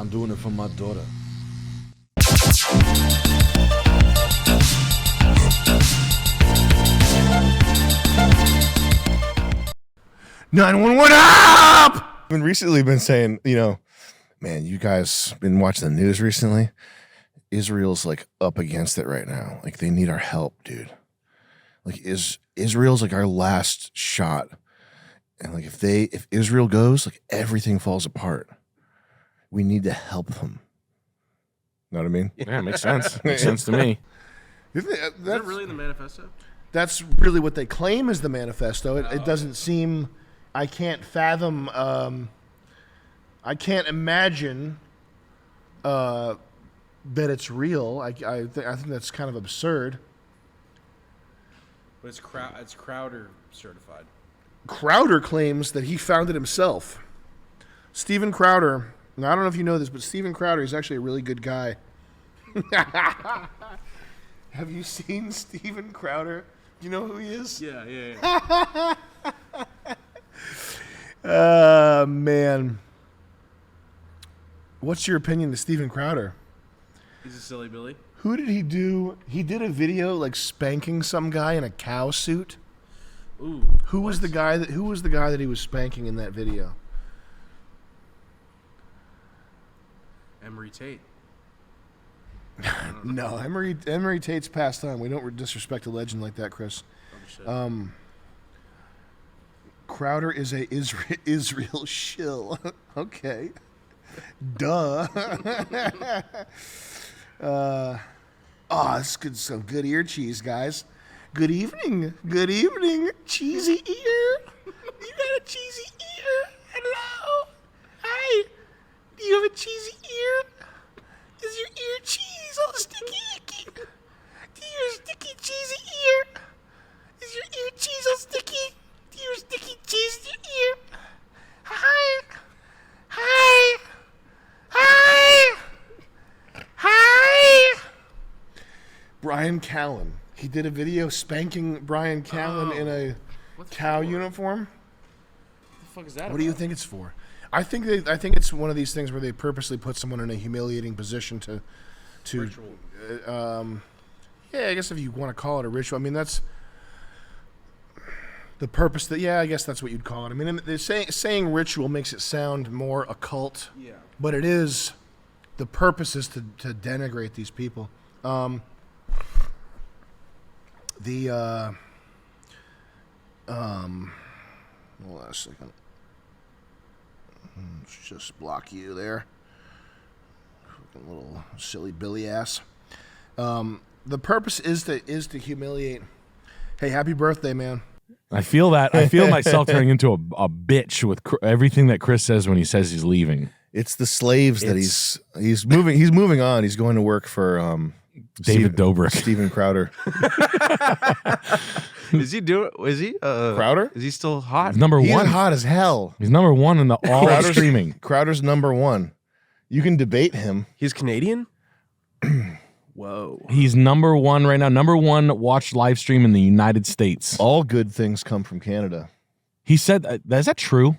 I'm doing it for my daughter. 911 up! I've been recently saying, you know, man, you guys been watching the news recently? Israel's like up against it right now. Like they need our help, dude. Like Israel's like our last shot. And like if Israel goes, like everything falls apart. We need to help them. Know what I mean? Yeah, it makes sense. Makes sense to me. Is that really in the manifesto? That's really what they claim is the manifesto. It doesn't seem. I can't fathom. I can't imagine that it's real. I think that's kind of absurd. But it's Crowder certified. Crowder claims that he found it himself. Stephen Crowder. Now, I don't know if you know this, but Stephen Crowder is actually a really good guy. Have you seen Stephen Crowder? Do you know who he is? Yeah. Man. What's your opinion of Stephen Crowder? He's a silly Billy. Who did he do? He did a video like spanking some guy in a cow suit. Ooh. Who was the guy that he was spanking in that video? Emery Tate. No, Emery Tate's passed on. We don't disrespect a legend like that, Chris. Oh, Crowder is a Israel shill. Okay. Duh. This is some good ear cheese, guys. Good evening. Good evening. Cheesy ear. You got a cheesy ear? Hello. Hi. Do you have a cheesy ear? Is your ear cheese all sticky icky? Do you have a sticky cheesy ear? Is your ear cheese all sticky? Do you have sticky cheese in your ear? Hi. Hi. Hi. Hi. Brian Callen. He did a video spanking Brian Callen in a cow uniform. What the fuck is that? What do you think it's for? I think it's one of these things where they purposely put someone in a humiliating position to Ritual. Yeah, I guess if you want to call it a ritual. I mean, that's the purpose. I guess that's what you'd call it. I mean, saying ritual makes it sound more occult. Yeah. But it is. The purpose is to denigrate these people. Hold on a second. Let's just block you there. Fucking little silly Billy ass. The purpose is to humiliate. Hey, happy birthday, man. I feel that. I feel myself turning into a bitch with everything that Chris says when he says he's leaving. It's the slaves that he's moving. He's moving on. He's going to work for David Dobrik. Stephen Crowder. Is he Crowder? Is he still hot? He's number He's one. hot as hell. He's number one in the all streaming. Crowder's number one. You can debate him. He's Canadian? Whoa. He's number one right now. Number one watched live stream in the United States. All good things come from Canada. He said, is that true?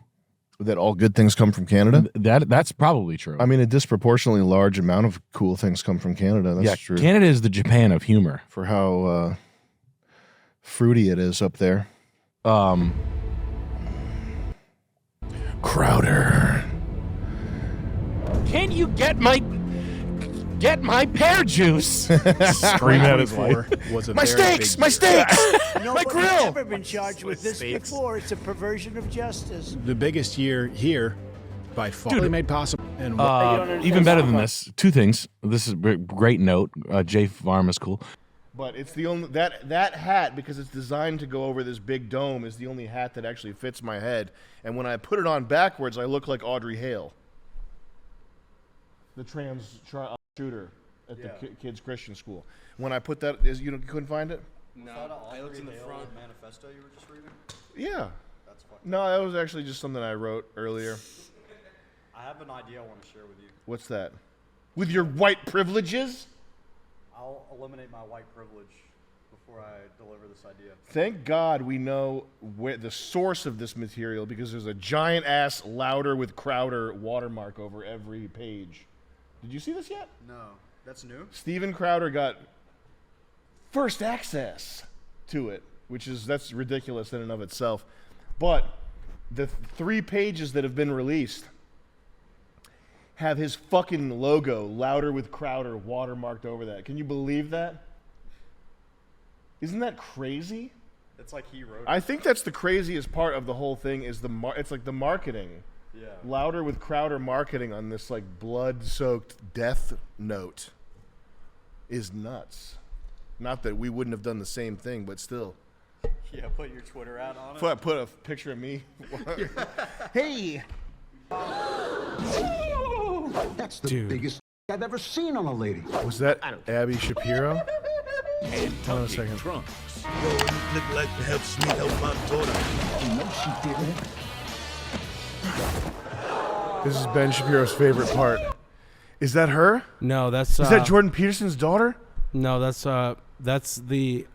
That all good things come from Canada? That's probably true. I mean, a disproportionately large amount of cool things come from Canada. That's true. Canada is the Japan of humor. For how fruity it is up there. Crowder. Can you get my pear juice? Scream at his wife. My steaks! My steaks! My grill! I've never been charged with this before. It's a perversion of justice. The biggest year here by far. Dude, made possible. And even better than this, two things. This is a great note. Jay Farm is cool. But it's the only that hat, because it's designed to go over this big dome, is the only hat that actually fits my head. And when I put it on backwards, I look like Audrey Hale, the trans shooter at the kids' Christian school. When I put that, you couldn't find it? No, I looked in the front. Manifesto you were just reading? Yeah. That's fucking No, that was actually just something I wrote earlier. I have an idea I want to share with you. What's that? With your white privileges? I'll eliminate my white privilege before I deliver this idea. Thank God we know where the source of this material, because there's a giant ass Louder with Crowder watermark over every page. Did you see this yet? No, that's new. Steven Crowder got first access to it, that's ridiculous in and of itself. But the 3 pages that have been released have his fucking logo, Louder with Crowder, watermarked over that. Can you believe that? Isn't that crazy? It's like he wrote it. I think that's the craziest part of the whole thing is it's like the marketing. Yeah. Louder with Crowder marketing on this like blood-soaked death note is nuts. Not that we wouldn't have done the same thing, but still. Yeah, put your Twitter ad on it. Put a picture of me. Hey! That's the biggest I've ever seen on a lady. Was that Abby Shapiro? Hold on a second. Look like to help sneak out my daughter. No, she didn't. This is Ben Shapiro's favorite part. Is that her? No, that's Is that Jordan Peterson's daughter? No, that's the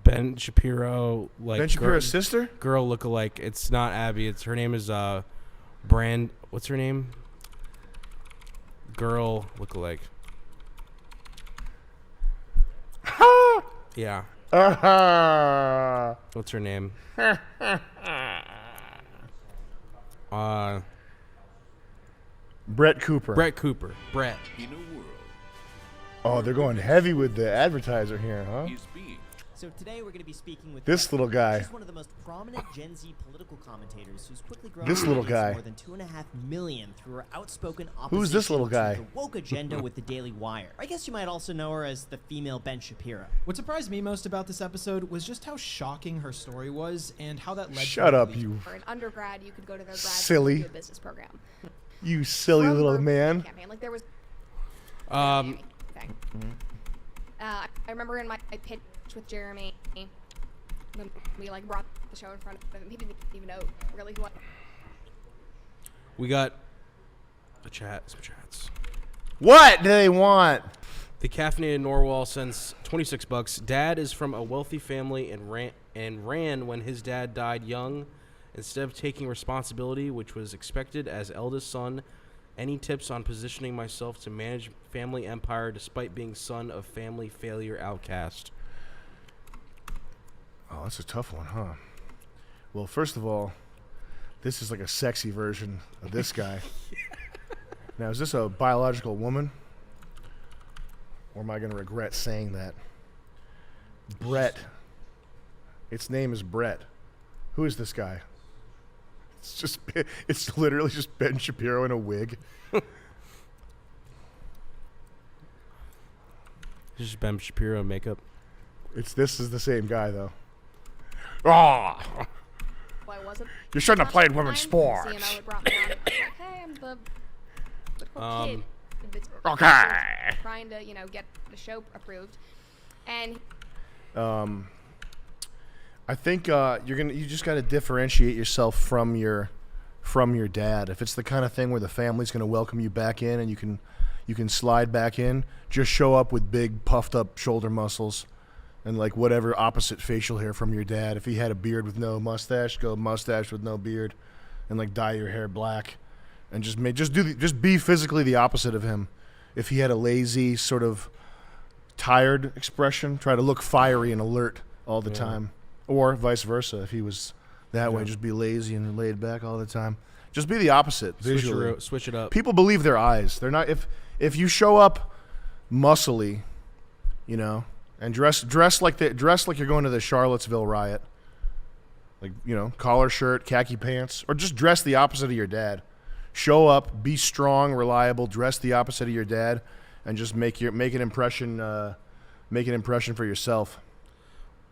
Ben Shapiro Ben Shapiro's sister? girl lookalike. It's not Abby. Her name is Brand. What's her name? Girl lookalike. Yeah. What's her name? Brett Cooper. Brett Cooper. Brett. Oh, they're going heavy with the advertiser here, huh? So today we're going to be speaking with This little guy. She's one of the most prominent Gen Z political commentators who's quickly grown This little guy. more than 2.5 million through her outspoken opposition Who's this little guy? to the woke agenda with the Daily Wire. I guess you might also know her as the female Ben Shapiro. What surprised me most about this episode was just how shocking her story was and how that led Shut to up, you For an undergrad, you could go to their grad silly. school business program. You silly From little her man. Campaign. Like there was Um, thing. I remember in my pitch with Jeremy, when we like brought the show in front of him, he didn't even know really who. We got some chats. What do they want? The caffeinated Norwal sends $26. Dad is from a wealthy family and ran when his dad died young. Instead of taking responsibility, which was expected as eldest son, any tips on positioning myself to manage family empire despite being son of family failure outcast? Oh, that's a tough one, huh? Well, first of all, this is like a sexy version of this guy. Now, is this a biological woman? Or am I going to regret saying that? Brett. Its name is Brett. Who is this guy? It's literally just Ben Shapiro in a wig. This is Ben Shapiro makeup. This is the same guy, though. Oh! Why wasn't? You shouldn't have played women's CMO sports. would brought me on. Like, hey, I'm the kid. That's Okay. Trying to, get the show approved, and I think you just got to differentiate yourself from your dad. If it's the kind of thing where the family's going to welcome you back in and you can slide back in, just show up with big puffed up shoulder muscles and like whatever opposite facial hair from your dad. If he had a beard with no mustache, go mustache with no beard, and like dye your hair black, and just be physically the opposite of him. If he had a lazy sort of tired expression, try to look fiery and alert all the time. Or vice versa, if he was that way, just be lazy and laid back all the time. Just be the opposite visually. Switch it up. People believe their eyes. They're not. If you show up muscly, and dress like you're going to the Charlottesville riot, like collar shirt, khaki pants, or just dress the opposite of your dad. Show up, be strong, reliable, dress the opposite of your dad, and just make an impression for yourself.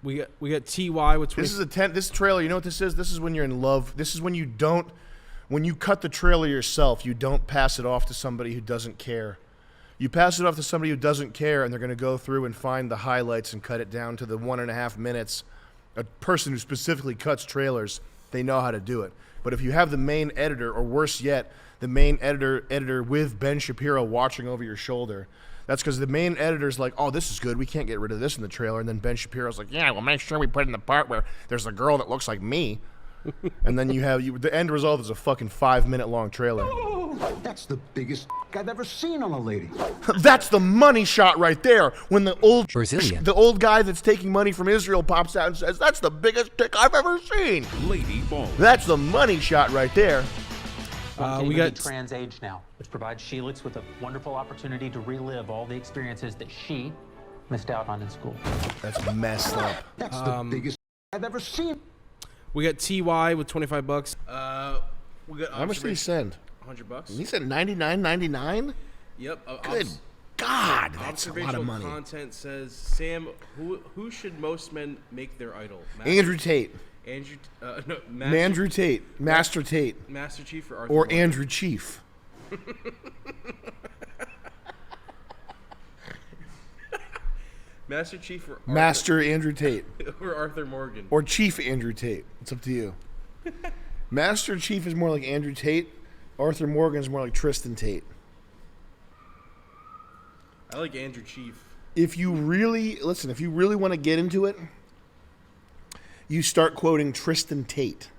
We got TY with 20. This is this trailer. You know what this is? This is when you're in love. This is when you cut the trailer yourself, you don't pass it off to somebody who doesn't care. You pass it off to somebody who doesn't care, and they're going to go through and find the highlights and cut it down to the 1.5 minutes. A person who specifically cuts trailers, they know how to do it. But if you have the main editor, or worse yet, the main editor with Ben Shapiro watching over your shoulder, that's because the main editor's like, oh, this is good. We can't get rid of this in the trailer. And then Ben Shapiro's like, yeah, well, make sure we put in the part where there's a girl that looks like me. And then the end result is a fucking 5-minute long trailer. That's the biggest I've ever seen on a lady. That's the money shot right there. When the old Brazilian. the old guy that's taking money from Israel pops out and says, "That's the biggest dick I've ever seen." Lady Bone. That's the money shot right there. We got Trans Age now, which provides Sheelix with a wonderful opportunity to relive all the experiences that she missed out on in school. That's messed up. That's the biggest I've ever seen. We got TY with $25. We got How much did he send? $100. He said $99.99. Yep. Good God, that's a lot of Observational money. content says, Sam, who should most men make their idol? Andrew Tate. Andrew, Andrew Tate. Master Tate. Master Chief or Arthur Or Morgan? Andrew Chief. Master Chief or Master Andrew Tate. or Arthur Morgan? Or Chief Andrew Tate. It's up to you. Master Chief is more like Andrew Tate. Arthur Morgan is more like Tristan Tate. I like Andrew Chief. If you really want to get into it, you start quoting Tristan Tate.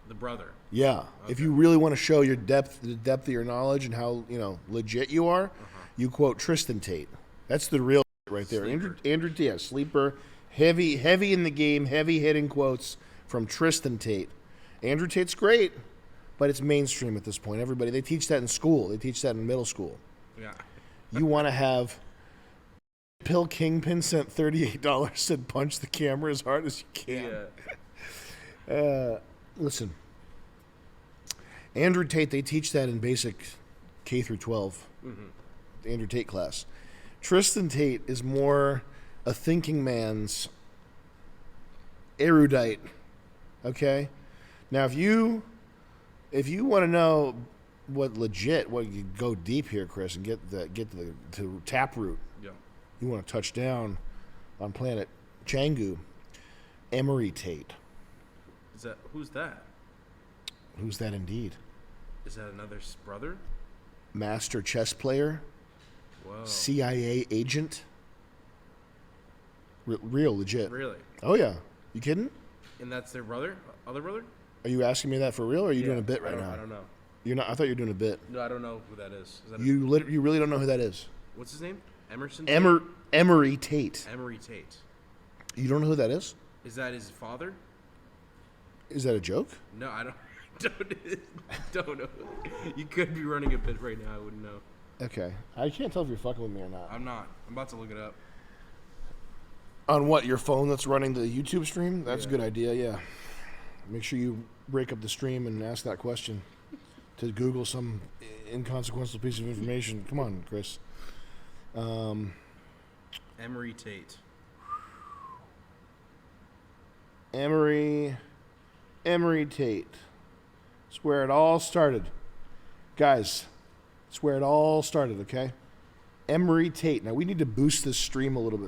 The brother. Yeah. Okay. If you really want to show the depth of your knowledge and how legit you are, you quote Tristan Tate. That's the real right there. Andrew Tate, sleeper, heavy in the game, heavy hitting quotes from Tristan Tate. Andrew Tate's great, but it's mainstream at this point. They teach that in school. They teach that in middle school. Yeah. You want to have Pill Kingpin sent $38, said punch the camera as hard as you can. Yeah. Listen, Andrew Tate, they teach that in basic K through 12. The Andrew Tate class. Tristan Tate is more a thinking man's erudite. Okay? Now, if you want to know what you go deep here, Chris, and get to Taproot. Yeah. You want to touch down on planet Changu. Emigre Tate. Who's that? Who's that indeed? Is that another brother? Master chess player. Whoa. CIA agent. Real legit. Really? Oh yeah. You kidding? And that's their brother? Other brother? Are you asking me that for real, or are you doing a bit right now? I don't know. You're not. I thought you were doing a bit. No, I don't know who that is. You really don't know who that is. What's his name? Emerson? Emigre Tate. Emigre Tate. You don't know who that is? Is that his father? Is that a joke? No, I don't know. You could be running a bit right now. I wouldn't know. Okay. I can't tell if you're fucking with me or not. I'm not. I'm about to look it up. On what? Your phone that's running the YouTube stream? That's a good idea, yeah. Make sure you break up the stream and ask that question to Google some inconsequential piece of information. Come on, Chris. Emigre Tate. Emigre Tate. It's where it all started. Guys, it's where it all started, okay? Emigre Tate. Now, we need to boost this stream a little bit